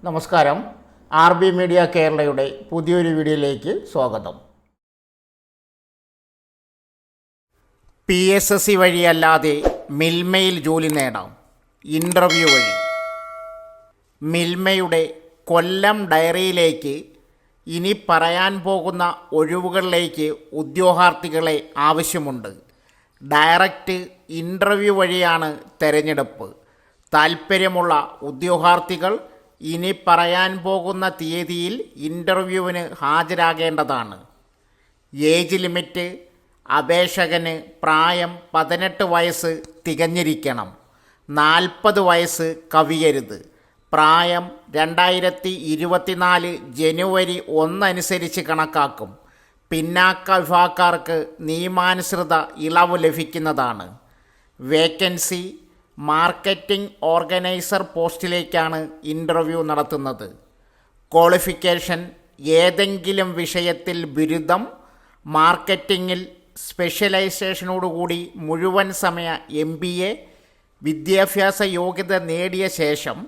നമസ്കാരം. RB media കേരളയുടെ പുതിയൊരു വീഡിയോയിലേക്ക് സ്വാഗതം. PSSC വഴിയല്ലാതെ മിൽമയിൽ ജോലി നേടാം. ഇൻ്റർവ്യൂ വഴി. മിൽമയുടെ കൊല്ലം ഡയറിയിലേക്ക് ഇനി പറയാൻ പോകുന്ന ഒഴിവുകളിലേക്ക് ഉദ്യോഗാർത്ഥികളെ ആവശ്യമുണ്ട്. ഡയറക്റ്റ് ഇൻ്റർവ്യൂ വഴിയാണ് തിരഞ്ഞെടുപ്പ്. താൽപ്പര്യമുള്ള ഉദ്യോഗാർത്ഥികൾ ഇനി പറയാൻ പോകുന്ന തീയതിയിൽ ഇൻ്റർവ്യൂവിന് ഹാജരാകേണ്ടതാണ്. ഏജ് ലിമിറ്റ്: അപേക്ഷകന് പ്രായം 18 വയസ്സ് തികഞ്ഞിരിക്കണം. 40 വയസ്സ് കവിയരുത്. പ്രായം 2024 ജനുവരി 1 അനുസരിച്ച് കണക്കാക്കും. പിന്നാക്ക വിഭാഗക്കാർക്ക് നിയമാനുസൃത ഇളവ് ലഭിക്കുന്നതാണ്. വേക്കൻസി: മാർക്കറ്റിംഗ് ഓർഗനൈസർ പോസ്റ്റിലേക്കാണ് ഇൻ്റർവ്യൂ നടത്തുന്നത്. ക്വാളിഫിക്കേഷൻ: ഏതെങ്കിലും വിഷയത്തിൽ ബിരുദം, മാർക്കറ്റിങ്ങിൽ സ്പെഷ്യലൈസേഷനോടുകൂടി മുഴുവൻ സമയ MBA, വിദ്യാഭ്യാസ യോഗ്യത നേടിയ ശേഷം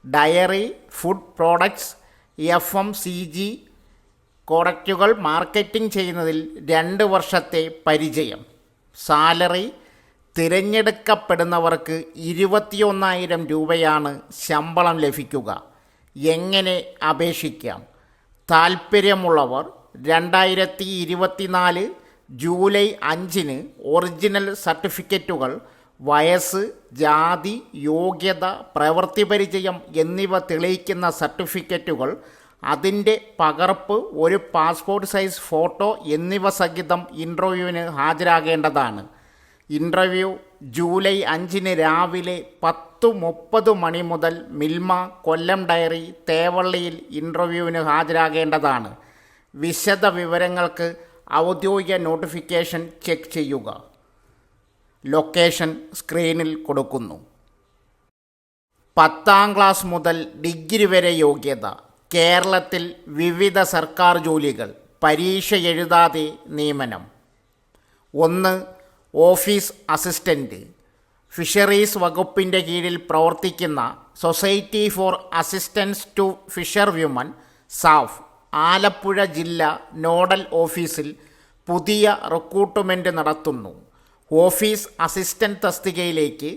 ഡയറി, ഫുഡ് പ്രോഡക്ട്സ്, FMCG പ്രോഡക്റ്റുകൾ മാർക്കറ്റിംഗ് ചെയ്യുന്നതിൽ 2 വർഷത്തെ പരിചയം. സാലറി: തിരഞ്ഞെടുക്കപ്പെടുന്നവർക്ക് 21,000 രൂപയാണ് ശമ്പളം ലഭിക്കുക. എങ്ങനെ അപേക്ഷിക്കാം? താൽപ്പര്യമുള്ളവർ 2024 ജൂലൈ 5 ഒറിജിനൽ സർട്ടിഫിക്കറ്റുകൾ, വയസ്സ്, ജാതി, യോഗ്യത, പ്രവൃത്തി പരിചയം എന്നിവ തെളിയിക്കുന്ന സർട്ടിഫിക്കറ്റുകൾ, അതിൻ്റെ പകർപ്പ്, ഒരു പാസ്പോർട്ട് സൈസ് ഫോട്ടോ എന്നിവ സഹിതം ഇൻ്റർവ്യൂവിന് ഹാജരാകേണ്ടതാണ്. ഇൻ്റർവ്യൂ ജൂലൈ 5 രാവിലെ 10:30 മണി മുതൽ മിൽമ, കൊല്ലം ഡയറി, തേവള്ളിയിൽ ഇൻ്റർവ്യൂവിന് ഹാജരാകേണ്ടതാണ്. വിശദ വിവരങ്ങൾക്ക് ഔദ്യോഗിക നോട്ടിഫിക്കേഷൻ ചെക്ക് ചെയ്യുക. ലൊക്കേഷൻ സ്ക്രീനിൽ കൊടുക്കുന്നു. 10ാം ക്ലാസ് മുതൽ ഡിഗ്രി വരെ യോഗ്യത. കേരളത്തിൽ വിവിധ സർക്കാർ ജോലികൾ. പരീക്ഷ എഴുതാതെ നിയമനം. 1. Office assistant. ഫിഷറീസ് വകുപ്പിൻ്റെ കീഴിൽ പ്രവർത്തിക്കുന്ന society for assistance to fisher women SAF Alappuzha ജില്ല നോഡൽ ഓഫീസിൽ പുതിയ റിക്രൂട്ട്മെൻറ്റ് നടത്തുന്നു. ഓഫീസ് അസിസ്റ്റൻ്റ് തസ്തികയിലേക്ക്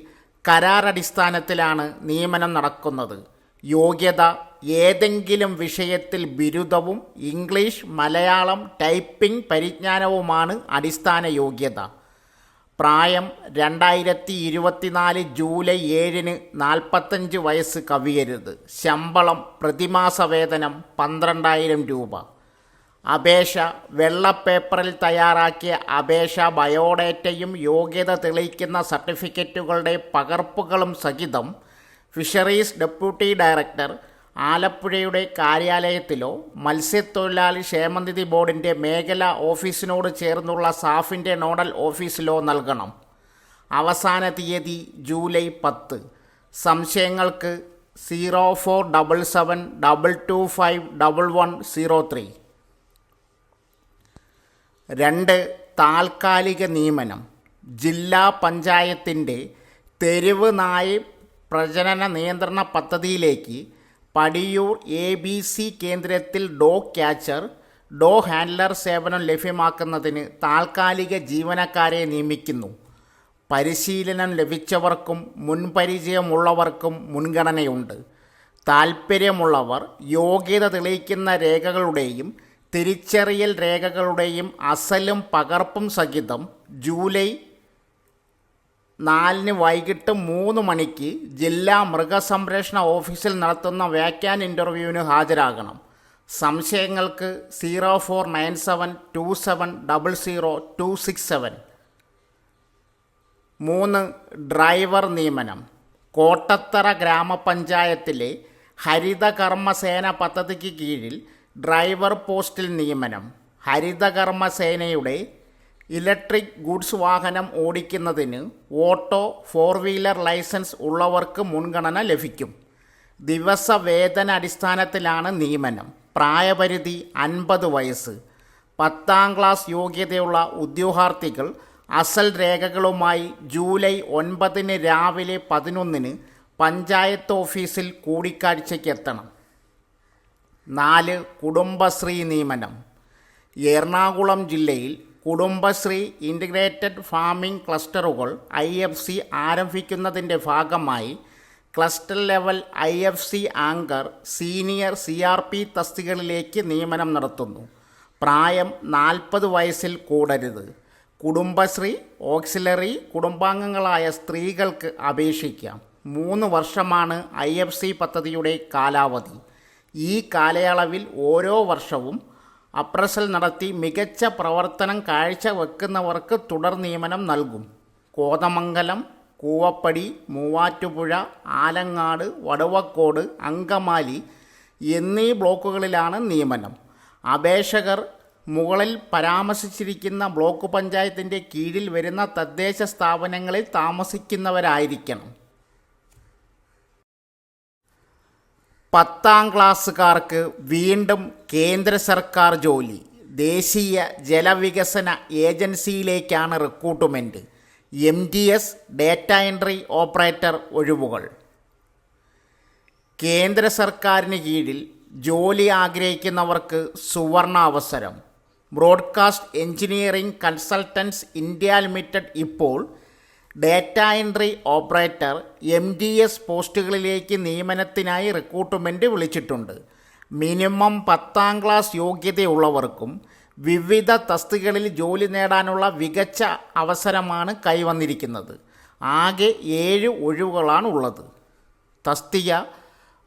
കരാറടിസ്ഥാനത്തിലാണ് നിയമനം നടക്കുന്നത്. യോഗ്യത: ഏതെങ്കിലും വിഷയത്തിൽ ബിരുദവും ഇംഗ്ലീഷ്, മലയാളം ടൈപ്പിംഗ് പരിജ്ഞാനവുമാണ് അടിസ്ഥാന യോഗ്യത. പ്രായം 2024 ജൂലൈ 7 45 വയസ്സ് കവിയരുത്. ശമ്പളം: പ്രതിമാസ വേതനം 12,000 രൂപ. അപേക്ഷ: വെള്ള പേപ്പറിൽ തയ്യാറാക്കിയ അപേക്ഷ, ബയോഡേറ്റയും യോഗ്യത തെളിയിക്കുന്ന സർട്ടിഫിക്കറ്റുകളുടെ പകർപ്പുകളും സഹിതം ഫിഷറീസ് ഡെപ്യൂട്ടി ഡയറക്ടർ ആലപ്പുഴയുടെ കാര്യാലയത്തിലോ മത്സ്യത്തൊഴിലാളി ക്ഷേമനിധി ബോർഡിൻ്റെ മേഖലാ ഓഫീസിനോട് ചേർന്നുള്ള സാഫിൻ്റെ നോഡൽ ഓഫീസിലോ നൽകണം. അവസാന തീയതി ജൂലൈ 10. സംശയങ്ങൾക്ക് 0477225103. 2. താൽക്കാലിക നിയമനം. ജില്ലാ പഞ്ചായത്തിൻ്റെ തെരുവ് നായ പ്രജനന നിയന്ത്രണ പദ്ധതിയിലേക്ക് പടിയൂർ ABC കേന്ദ്രത്തിൽ ഡോഗ് ക്യാച്ചർ, ഡോഗ് ഹാൻഡ്ലർ സേവനം ലഭ്യമാക്കുന്നതിന് താൽക്കാലിക ജീവനക്കാരെ നിയമിക്കുന്നു. പരിശീലനം ലഭിച്ചവർക്കും മുൻപരിചയമുള്ളവർക്കും മുൻഗണനയുണ്ട്. താൽപ്പര്യമുള്ളവർ യോഗ്യത തെളിയിക്കുന്ന രേഖകളുടെയും തിരിച്ചറിയൽ രേഖകളുടെയും അസലും പകർപ്പും സഹിതം ജൂലൈ 4 വൈകിട്ട് 3 മണിക്ക് ജില്ലാ മൃഗസംരക്ഷണ ഓഫീസിൽ നടത്തുന്ന വാക്യാൻ ഇൻ്റർവ്യൂവിന് ഹാജരാകണം. സംശയങ്ങൾക്ക് 049727000267. 3. ഡ്രൈവർ നിയമനം. കോട്ടത്തറ ഗ്രാമപഞ്ചായത്തിലെ ഹരിതകർമ്മസേന പദ്ധതിക്ക് കീഴിൽ ഡ്രൈവർ പോസ്റ്റിൽ നിയമനം. ഹരിതകർമ്മസേനയുടെ ഇലക്ട്രിക് ഗുഡ്സ് വാഹനം ഓടിക്കുന്നതിന് ഓട്ടോ 4 വീലർ ലൈസൻസ് ഉള്ളവർക്ക് മുൻഗണന ലഭിക്കും. ദിവസവേതന അടിസ്ഥാനത്തിലാണ് നിയമനം. പ്രായപരിധി 50 വയസ്സ്. 10ാം ക്ലാസ് യോഗ്യതയുള്ള ഉദ്യോഗാർത്ഥികൾ അസൽ രേഖകളുമായി ജൂലൈ 9 രാവിലെ 11 പഞ്ചായത്ത് ഓഫീസിൽ കൂടിക്കാഴ്ചയ്ക്ക് എത്തണം. 4. കുടുംബശ്രീ നിയമനം. എറണാകുളം ജില്ലയിൽ കുടുംബശ്രീ ഇൻ്റഗ്രേറ്റഡ് ഫാമിംഗ് ക്ലസ്റ്ററുകൾ IFC ആരംഭിക്കുന്നതിൻ്റെ ഭാഗമായി cluster level IFC anchor, senior CRP തസ്തികകളിലേക്ക് നിയമനം നടത്തുന്നു. പ്രായം 40 വയസ്സിൽ കൂടരുത്. കുടുംബശ്രീ ഓക്സിലറി കുടുംബാംഗങ്ങളായ സ്ത്രീകൾക്ക് അപേക്ഷിക്കാം. 3 വർഷമാണ് IFC പദ്ധതിയുടെ കാലാവധി. ഈ കാലയളവിൽ ഓരോ വർഷവും അപ്രസൽ നടത്തി മികച്ച പ്രവർത്തനം കാഴ്ചവെക്കുന്നവർക്ക് തുടർ നിയമനം നൽകും. കോതമംഗലം, കൂവപ്പടി, മൂവാറ്റുപുഴ, ആലങ്ങാട്, വടുവക്കോട്, അങ്കമാലി എന്നീ ബ്ലോക്കുകളിലാണ് നിയമനം. അപേക്ഷകർ മുകളിൽ പരാമർശിച്ചിരിക്കുന്ന ബ്ലോക്ക് പഞ്ചായത്തിൻ്റെ കീഴിൽ വരുന്ന തദ്ദേശ സ്ഥാപനങ്ങളിൽ താമസിക്കുന്നവരായിരിക്കണം. 10ാം ക്ലാസ്സുകാർക്ക് വീണ്ടും കേന്ദ്ര സർക്കാർ ജോലി. ദേശീയ ജലവികസന ഏജൻസിയിലേക്കാണ് recruitment. MTS data entry operator ഒഴിവുകൾ. കേന്ദ്ര സർക്കാരിന് കീഴിൽ ജോലി ആഗ്രഹിക്കുന്നവർക്ക് സുവർണാവസരം. Broadcast engineering consultants India limited ഇപ്പോൾ ഡേറ്റ എൻട്രി ഓപ്പറേറ്റർ MTS പോസ്റ്റുകളിലേക്ക് നിയമനത്തിനായി റിക്രൂട്ട്മെൻറ്റ് വിളിച്ചിട്ടുണ്ട്. മിനിമം 10ാം ക്ലാസ് യോഗ്യതയുള്ളവർക്കും വിവിധ തസ്തികകളിൽ ജോലി നേടാനുള്ള മികച്ച അവസരമാണ് കൈവന്നിരിക്കുന്നത്. ആകെ 7 ഒഴിവുകളാണ് ഉള്ളത്. തസ്തിക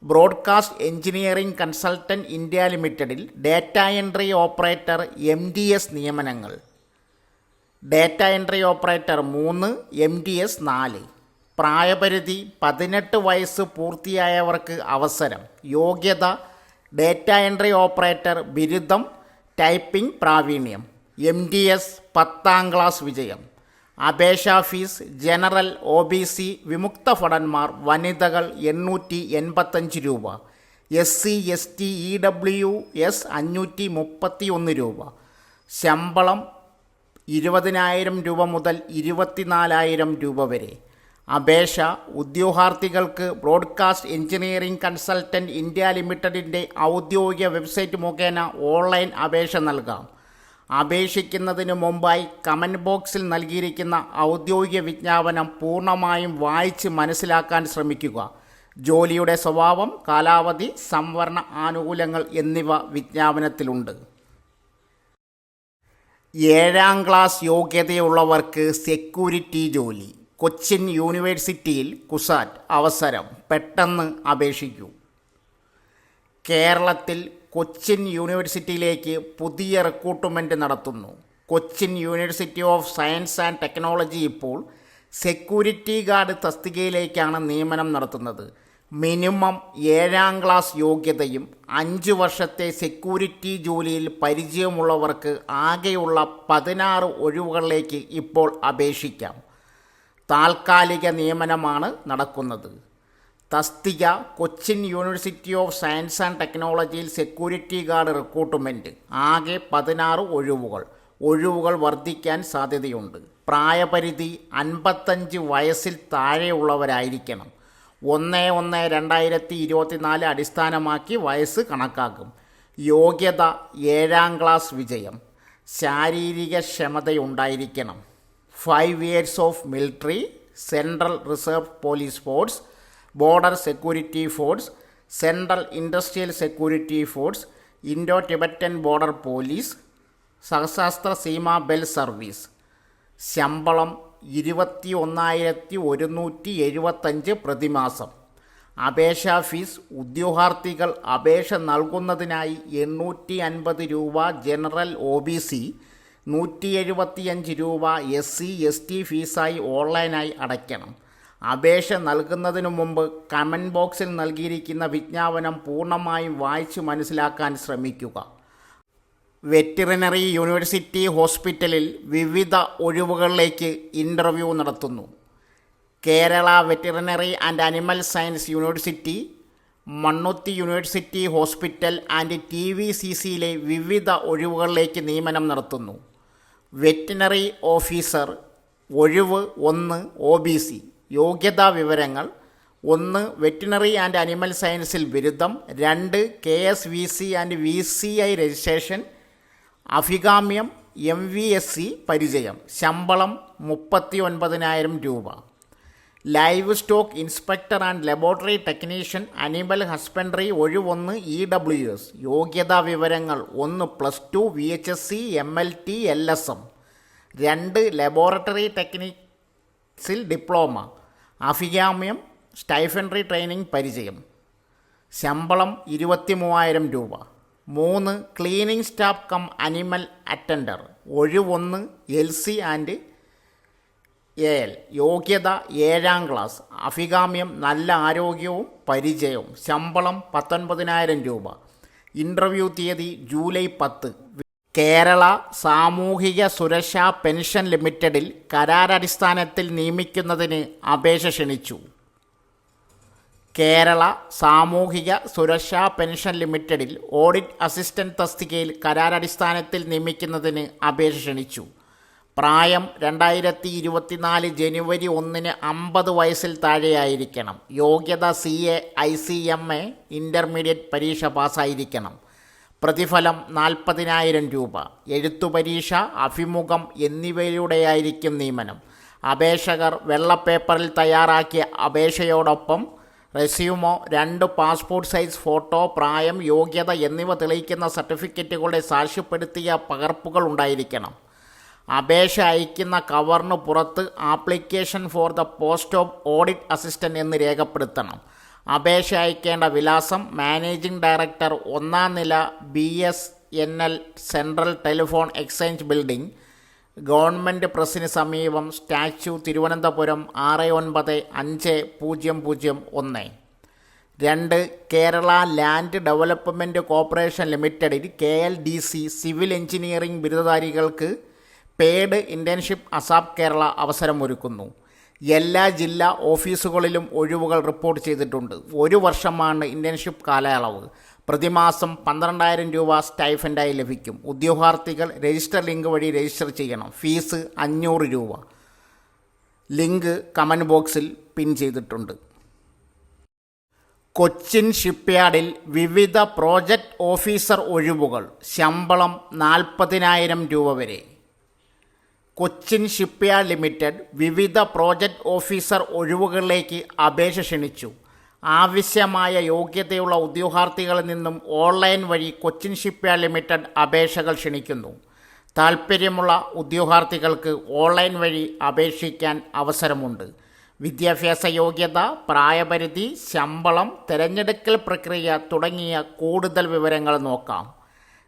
ബ്രോഡ്കാസ്റ്റ് എഞ്ചിനീയറിംഗ് കൺസൾട്ടൻറ്റ് ഇന്ത്യ ലിമിറ്റഡിൽ ഡേറ്റ എൻട്രി ഓപ്പറേറ്റർ MTS നിയമനങ്ങൾ. Data entry operator 3, MTS 4. പ്രായപരിധി 18 വയസ്സ് പൂർത്തിയായവർക്ക് അവസരം. യോഗ്യത ഡേറ്റ എൻട്രി ഓപ്പറേറ്റർ ബിരുദം, ടൈപ്പിംഗ് പ്രാവീണ്യം. MTS 10ാം ക്ലാസ് വിജയം. അപേക്ഷാ ഫീസ് ജനറൽ, OBC, വിമുക്ത ഭടന്മാർ, വനിതകൾ 885 രൂപ. SC, ST, EWS 531 രൂപ. ശമ്പളം 20,000 രൂപ മുതൽ 24,000 രൂപ വരെ. അപേക്ഷ ഉദ്യോഗാർത്ഥികൾക്ക് ബ്രോഡ്കാസ്റ്റ് എഞ്ചിനീയറിംഗ് കൺസൾട്ടൻറ്റ് ഇന്ത്യ ലിമിറ്റഡിൻ്റെ ഔദ്യോഗിക വെബ്സൈറ്റ് മുഖേന ഓൺലൈൻ അപേക്ഷ നൽകാം. അപേക്ഷിക്കുന്നതിന് മുമ്പായി കമൻറ്റ് ബോക്സിൽ നൽകിയിരിക്കുന്ന ഔദ്യോഗിക വിജ്ഞാപനം പൂർണ്ണമായും വായിച്ച് മനസ്സിലാക്കാൻ ശ്രമിക്കുക. ജോലിയുടെ സ്വഭാവം, കാലാവധി, സംവരണ ആനുകൂല്യങ്ങൾ എന്നിവ വിജ്ഞാപനത്തിലുണ്ട്. 7ാം ക്ലാസ് യോഗ്യതയുള്ളവർക്ക് സെക്യൂരിറ്റി ജോലി. കൊച്ചിൻ യൂണിവേഴ്സിറ്റിയിൽ കുസാറ്റ് അവസരം. പെട്ടെന്ന് അപേക്ഷിക്കൂ. കേരളത്തിൽ കൊച്ചിൻ യൂണിവേഴ്സിറ്റിയിലേക്ക് പുതിയ റിക്രൂട്ട്മെൻറ്റ് നടത്തുന്നു. Cochin university of science and technology ഇപ്പോൾ സെക്യൂരിറ്റി ഗാർഡ് തസ്തികയിലേക്കാണ് നിയമനം നടത്തുന്നത്. മിനിമം 7ാം ക്ലാസ് യോഗ്യതയും 5 വർഷത്തെ സെക്യൂരിറ്റി ജോലിയിൽ പരിചയമുള്ളവർക്ക് ആകെയുള്ള 16 ഒഴിവുകളിലേക്ക് ഇപ്പോൾ അപേക്ഷിക്കാം. താൽക്കാലിക നിയമനമാണ് നടക്കുന്നത്. തസ്തിക Cochin university of science and ടെക്നോളജിയിൽ സെക്യൂരിറ്റി ഗാർഡ് റിക്രൂട്ട്മെൻറ്റ്. ആകെ 16 ഒഴിവുകൾ. ഒഴിവുകൾ വർദ്ധിക്കാൻ സാധ്യതയുണ്ട്. പ്രായപരിധി 55 വയസ്സിൽ താഴെയുള്ളവരായിരിക്കണം. 1/1/2024 അടിസ്ഥാനമാക്കി വയസ്സ് കണക്കാക്കും. യോഗ്യത 7ാം ക്ലാസ് വിജയം. ശാരീരിക ക്ഷമതയുണ്ടായിരിക്കണം. 5 years of military, central reserve police force, border security force, central industrial security force, Indo Tibetan border police, Sashastra Seema bell service. ശമ്പളം 21,175 പ്രതിമാസം. അപേക്ഷാ ഫീസ് ഉദ്യോഗാർത്ഥികൾ അപേക്ഷ നൽകുന്നതിനായി 850 രൂപ ജനറൽ, OBC, 175 രൂപ SC, ST ഫീസായി ഓൺലൈനായി അടയ്ക്കണം. അപേക്ഷ നൽകുന്നതിനു മുമ്പ് കമൻറ്റ് ബോക്സിൽ നൽകിയിരിക്കുന്ന വിജ്ഞാപനം പൂർണ്ണമായും വായിച്ച് മനസ്സിലാക്കാൻ ശ്രമിക്കുക. വെറ്ററിനറി യൂണിവേഴ്സിറ്റി ഹോസ്പിറ്റലിൽ വിവിധ ഒഴിവുകളിലേക്ക് ഇൻ്റർവ്യൂ നടത്തുന്നു. Kerala veterinary and animal science university, Mannuthy university hospital and TVCCയിലെ വിവിധ ഒഴിവുകളിലേക്ക് നിയമനം നടത്തുന്നു. വെറ്റിനറി ഓഫീസർ ഒഴിവ് 1, OBC. യോഗ്യതാ വിവരങ്ങൾ: ഒന്ന് വെറ്റിനറി ആൻഡ് അനിമൽ സയൻസിൽ ബിരുദം, 2 KSVC ആൻഡ് VCI രജിസ്ട്രേഷൻ, അഭികാമ്യം MVSC പരിചയം, ശമ്പളം 39,000 രൂപ. Livestock inspector and laboratory technician animal husbandry ഒഴിവൊന്ന് EWS. യോഗ്യതാ വിവരങ്ങൾ: 1 +2 VHSC MLT LSM, 2 ലബോറട്ടറി ടെക്നിക്സിൽ ഡിപ്ലോമ, അഭികാമ്യം സ്റ്റൈഫൻഡറി ട്രെയിനിങ് പരിചയം, ശമ്പളം 23,000 രൂപ. 3 cleaning staff cum animal attender ഒഴിവൊന്ന് LC ആൻഡ് AL. യോഗ്യത 7ാം ക്ലാസ്, അഭികാമ്യം നല്ല ആരോഗ്യവും പരിചയവും, ശമ്പളം 19,000 രൂപ. ഇൻ്റർവ്യൂ തീയതി ജൂലൈ 10. കേരള സാമൂഹിക സുരക്ഷാ പെൻഷൻ ലിമിറ്റഡിൽ കരാറടിസ്ഥാനത്തിൽ നിയമിക്കുന്നതിന് അപേക്ഷ ക്ഷണിച്ചു. കേരള സാമൂഹിക സുരക്ഷാ പെൻഷൻ ലിമിറ്റഡിൽ ഓഡിറ്റ് അസിസ്റ്റന്റ് തസ്തികയിൽ കരാറടിസ്ഥാനത്തിൽ നിയമിക്കുന്നതിന് അപേക്ഷ ക്ഷണിച്ചു. പ്രായം 2024 ജനുവരി 1 50 വയസ്സിൽ താഴെയായിരിക്കണം. യോഗ്യത CA ICMA ഇൻ്റർമീഡിയറ്റ് പരീക്ഷ പാസ്സായിരിക്കണം. പ്രതിഫലം 40,000 രൂപ. എഴുത്തു പരീക്ഷ, അഭിമുഖം എന്നിവയിലൂടെയായിരിക്കും നിയമനം. അപേക്ഷകർ വെള്ളപ്പേപ്പറിൽ തയ്യാറാക്കിയ അപേക്ഷയോടൊപ്പം റെസ്യൂമോ, 2 പാസ്പോർട്ട് സൈസ് ഫോട്ടോ, പ്രായം, യോഗ്യത എന്നിവ തെളിയിക്കുന്ന സർട്ടിഫിക്കറ്റുകളുടെ സാക്ഷ്യപ്പെടുത്തിയ പകർപ്പുകൾ ഉണ്ടായിരിക്കണം. അപേക്ഷ അയക്കുന്ന കവറിന് പുറത്ത് application for the post of audit assistant എന്ന് രേഖപ്പെടുത്തണം. അപേക്ഷ അയക്കേണ്ട വിലാസം: മാനേജിംഗ് ഡയറക്ടർ, 1ാം നില, BSNL central telephone exchange building, government പ്രസ്സിന് സമീപം, statue, Thiruvananthapuram 695001. 2 Kerala land development corporation ലിമിറ്റഡിൽ KLDC സിവിൽ എഞ്ചിനീയറിംഗ് ബിരുദധാരികൾക്ക് പെയ്ഡ് ഇൻറ്റേൺഷിപ്പ് അസാപ് കേരള അവസരമൊരുക്കുന്നു. എല്ലാ ജില്ലാ ഓഫീസുകളിലും ഒഴിവുകൾ റിപ്പോർട്ട് ചെയ്തിട്ടുണ്ട്. 1 വർഷമാണ് ഇൻറ്റേൺഷിപ്പ് കാലയളവ്. പ്രതിമാസം 12,000 രൂപ സ്റ്റൈഫൻഡായി ലഭിക്കും. ഉദ്യോഗാർത്ഥികൾ രജിസ്റ്റർ ലിങ്ക് വഴി രജിസ്റ്റർ ചെയ്യണം. ഫീസ് 500 രൂപ. ലിങ്ക് കമൻറ്റ് ബോക്സിൽ പിൻ ചെയ്തിട്ടുണ്ട്. കൊച്ചിൻ ഷിപ്പ്യാർഡിൽ വിവിധ പ്രോജക്റ്റ് ഓഫീസർ ഒഴിവുകൾ, ശമ്പളം 40,000 രൂപ വരെ. കൊച്ചിൻ ഷിപ്പ്യാർഡ് ലിമിറ്റഡ് വിവിധ പ്രോജക്റ്റ് ഓഫീസർ ഒഴിവുകളിലേക്ക് അപേക്ഷ ക്ഷണിച്ചു. ആവശ്യമായ യോഗ്യതയുള്ള ഉദ്യോഗാർത്ഥികളിൽ നിന്നും ഓൺലൈൻ വഴി കൊച്ചിൻ ഷിപ്പ്യാർഡ് ലിമിറ്റഡ് അപേക്ഷകൾ ക്ഷണിക്കുന്നു. താൽപ്പര്യമുള്ള ഉദ്യോഗാർത്ഥികൾക്ക് ഓൺലൈൻ വഴി അപേക്ഷിക്കാൻ അവസരമുണ്ട്. വിദ്യാഭ്യാസ യോഗ്യത, പ്രായപരിധി, ശമ്പളം, തിരഞ്ഞെടുക്കൽ പ്രക്രിയ തുടങ്ങിയ കൂടുതൽ വിവരങ്ങൾ നോക്കാം.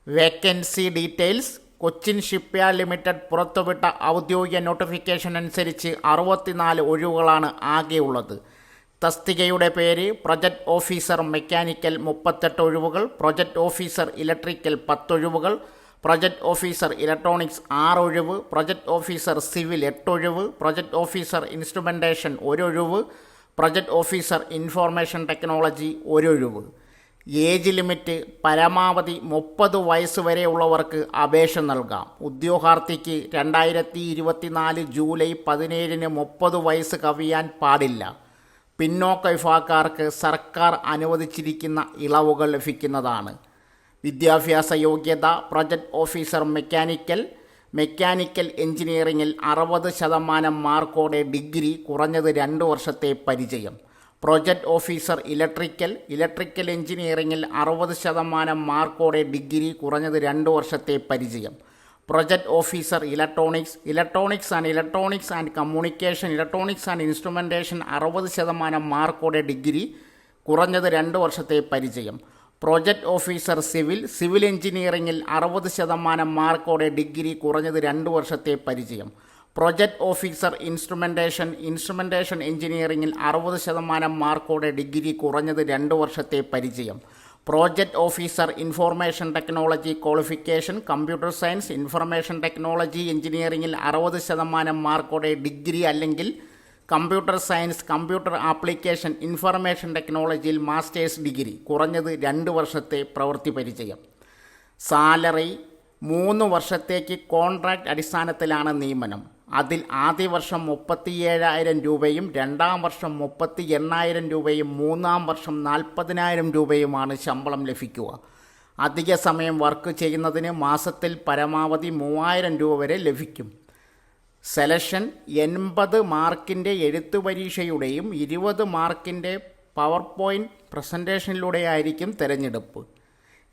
Vacancy details: Cochin shipyard limited പുറത്തുവിട്ട ഔദ്യോഗിക നോട്ടിഫിക്കേഷൻ അനുസരിച്ച് 64 ഒഴിവുകളാണ് ആകെയുള്ളത്. തസ്തികയുടെ പേര്: പ്രൊജക്ട് ഓഫീസർ മെക്കാനിക്കൽ 38 ഒഴിവുകൾ, പ്രൊജക്ട് ഓഫീസർ ഇലക്ട്രിക്കൽ 10 ഒഴിവുകൾ, പ്രൊജക്ട് ഓഫീസർ ഇലക്ട്രോണിക്സ് 6 ഒഴിവ്, പ്രൊജക്ട് ഓഫീസർ സിവിൽ 8 ഒഴിവ്, പ്രൊജക്ട് ഓഫീസർ ഇൻസ്ട്രുമെൻറ്റേഷൻ 1 ഒഴിവ്, പ്രൊജക്ട് ഓഫീസർ ഇൻഫോർമേഷൻ ടെക്നോളജി 1 ഒഴിവ്. ഏജ് ലിമിറ്റ്: പരമാവധി 30 വയസ്സ് വരെയുള്ളവർക്ക് അപേക്ഷ നൽകാം. ഉദ്യോഗാർത്ഥിക്ക് 2024 ജൂലൈ 17 30 വയസ്സ് കവിയാൻ പാടില്ല. പിന്നോക്ക വിഭാഗക്കാർക്ക് സർക്കാർ അനുവദിച്ചിരിക്കുന്ന ഇളവുകൾ ലഭിക്കുന്നതാണ്. വിദ്യാഭ്യാസ യോഗ്യത: പ്രൊജക്ട് ഓഫീസർ മെക്കാനിക്കൽ എഞ്ചിനീയറിംഗിൽ 60% മാർക്കോടെ ഡിഗ്രി, കുറഞ്ഞത് 2 വർഷത്തെ പരിചയം. പ്രൊജക്ട് ഓഫീസർ ഇലക്ട്രിക്കൽ എഞ്ചിനീയറിംഗിൽ 60% മാർക്കോടെ ഡിഗ്രി, കുറഞ്ഞത് 2 വർഷത്തെ പരിചയം. Project officer electronics and communication, electronics and instrumentation 60% മാർക്കോടെ ഡിഗ്രി, കുറഞ്ഞത് 2 വർഷത്തെ പരിചയം. പ്രൊജക്ട് ഓഫീസർ സിവിൽ എഞ്ചിനീയറിംഗിൽ 60% മാർക്കോടെ ഡിഗ്രി, കുറഞ്ഞത് 2 വർഷത്തെ പരിചയം. പ്രൊജക്ട് ഓഫീസർ ഇൻസ്ട്രുമെൻറ്റേഷൻ എഞ്ചിനീയറിംഗിൽ 60% മാർക്കോടെ ഡിഗ്രി, കുറഞ്ഞത് 2 വർഷത്തെ പരിചയം. Project officer information technology qualification, computer science, information technology എഞ്ചിനീയറിംഗിൽ 60% മാർക്കോടെ ഡിഗ്രി അല്ലെങ്കിൽ computer science, computer application, information ടെക്നോളജിയിൽ മാസ്റ്റേഴ്സ് ഡിഗ്രി, കുറഞ്ഞത് 2 വർഷത്തെ പ്രവൃത്തി പരിചയം. സാലറി 3 വർഷത്തേക്ക് കോൺട്രാക്റ്റ് അടിസ്ഥാനത്തിലാണ് നിയമനം. അതിൽ ആദ്യ വർഷം 37,000 രൂപയും രണ്ടാം വർഷം 38,000 രൂപയും മൂന്നാം വർഷം 40,000 രൂപയുമാണ് ശമ്പളം ലഭിക്കുക. അധിക സമയം വർക്ക് ചെയ്യുന്നതിന് മാസത്തിൽ പരമാവധി 3,000 രൂപ വരെ ലഭിക്കും. സെലക്ഷൻ 80 മാർക്കിൻ്റെ എഴുത്തു പരീക്ഷയുടെയും 20 മാർക്കിൻ്റെ പവർ പോയിൻറ്റ് പ്രസൻറ്റേഷനിലൂടെയായിരിക്കും തിരഞ്ഞെടുപ്പ്.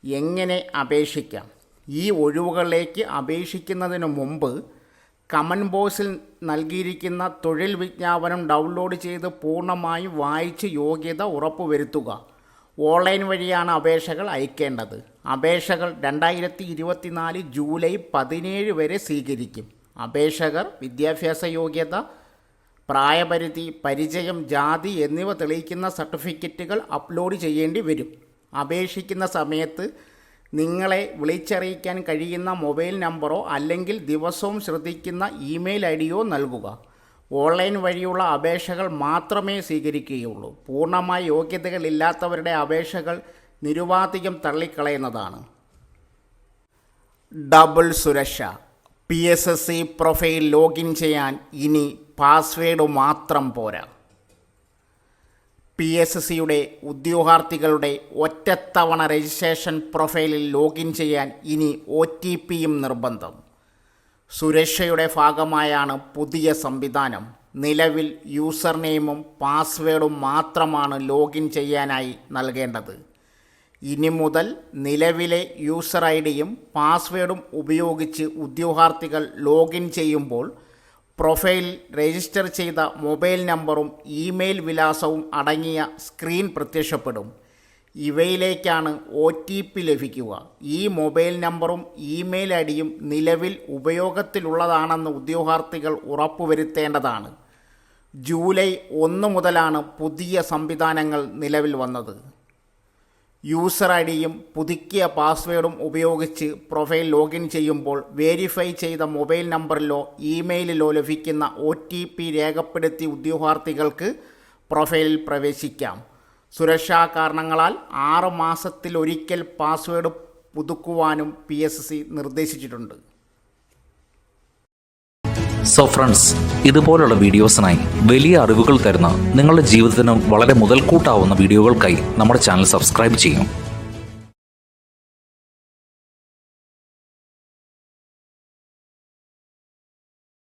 എങ്ങനെ അപേക്ഷിക്കാം? ഈ ഒഴിവുകളിലേക്ക് അപേക്ഷിക്കുന്നതിന് മുമ്പ് കമൻറ്റ് ബോക്സിൽ നൽകിയിരിക്കുന്ന തൊഴിൽ വിജ്ഞാപനം ഡൗൺലോഡ് ചെയ്ത് പൂർണ്ണമായും വായിച്ച് യോഗ്യത ഉറപ്പുവരുത്തുക. ഓൺലൈൻ വഴിയാണ് അപേക്ഷകൾ അയക്കേണ്ടത്. അപേക്ഷകൾ 2024 ജൂലൈ 17 വരെ സ്വീകരിക്കും. അപേക്ഷകർ വിദ്യാഭ്യാസ യോഗ്യത, പ്രായപരിധി, പരിചയം, ജാതി എന്നിവ തെളിയിക്കുന്ന സർട്ടിഫിക്കറ്റുകൾ അപ്ലോഡ് ചെയ്യേണ്ടി വരും. അപേക്ഷിക്കുന്ന സമയത്ത് നിങ്ങളെ വിളിച്ചറിയിക്കാൻ കഴിയുന്ന മൊബൈൽ നമ്പറോ അല്ലെങ്കിൽ ദിവസവും ശ്രദ്ധിക്കുന്ന ഇമെയിൽ ഐഡിയോ നൽകുക. ഓൺലൈൻ വഴിയുള്ള അപേക്ഷകൾ മാത്രമേ സ്വീകരിക്കുകയുള്ളൂ. പൂർണ്ണമായ യോഗ്യതകളില്ലാത്തവരുടെ അപേക്ഷകൾ നിരുപാധികം തള്ളിക്കളയുന്നതാണ്. ഡബിൾ സുരക്ഷ. PSSC പ്രൊഫൈൽ ലോഗിൻ ചെയ്യാൻ ഇനി പാസ്വേഡ് മാത്രം പോരാ. PSSCയുടെ ഉദ്യോഗാർത്ഥികളുടെ ഒറ്റത്തവണ രജിസ്ട്രേഷൻ പ്രൊഫൈലിൽ ലോഗിൻ ചെയ്യാൻ ഇനി OTPയും നിർബന്ധം. സുരക്ഷയുടെ ഭാഗമായാണ് പുതിയ സംവിധാനം. നിലവിൽ യൂസർ നെയിമും പാസ്വേഡും മാത്രമാണ് ലോഗിൻ ചെയ്യാനായി നൽകേണ്ടത്. ഇനി മുതൽ നിലവിലെ യൂസർ ഐഡിയും പാസ്വേഡും ഉപയോഗിച്ച് ഉദ്യോഗാർത്ഥികൾ ലോഗിൻ ചെയ്യുമ്പോൾ പ്രൊഫൈൽ രജിസ്റ്റർ ചെയ്ത മൊബൈൽ നമ്പറും ഇമെയിൽ വിലാസവും അടങ്ങിയ സ്ക്രീൻ പ്രത്യക്ഷപ്പെടും. ഇവയിലേക്കാണ് OTP ലഭിക്കുക. ഈ മൊബൈൽ നമ്പറും ഇമെയിൽ ഐഡിയും നിലവിൽ ഉപയോഗത്തിലുള്ളതാണെന്ന് ഉദ്യോഗാർത്ഥികൾ ഉറപ്പുവരുത്തേണ്ടതാണ്. ജൂലൈ 1 മുതലാണ് പുതിയ സംവിധാനങ്ങൾ നിലവിൽ വന്നത്. യൂസർ ഐഡിയും പുതുക്കിയ പാസ്വേഡും ഉപയോഗിച്ച് പ്രൊഫൈൽ ലോഗിൻ ചെയ്യുമ്പോൾ വെരിഫൈ ചെയ്ത മൊബൈൽ നമ്പറിലോ ഇമെയിലിലോ ലഭിക്കുന്ന OTP രേഖപ്പെടുത്തി ഉദ്യോഗാർത്ഥികൾക്ക് പ്രൊഫൈലിൽ പ്രവേശിക്കാം. സുരക്ഷാ കാരണങ്ങളാൽ 6 മാസത്തിലൊരിക്കൽ പാസ്വേഡ് പുതുക്കുവാനും PSSC നിർദ്ദേശിച്ചിട്ടുണ്ട്. സോ ഫ്രണ്ട്സ്, ഇതുപോലുള്ള വീഡിയോസിനായി വലിയ അറിവുകൾ തരുന്ന നിങ്ങളുടെ ജീവിതത്തിന് വളരെ മുതൽക്കൂട്ടാവുന്ന വീഡിയോകൾക്കായി നമ്മുടെ ചാനൽ സബ്സ്ക്രൈബ് ചെയ്യും.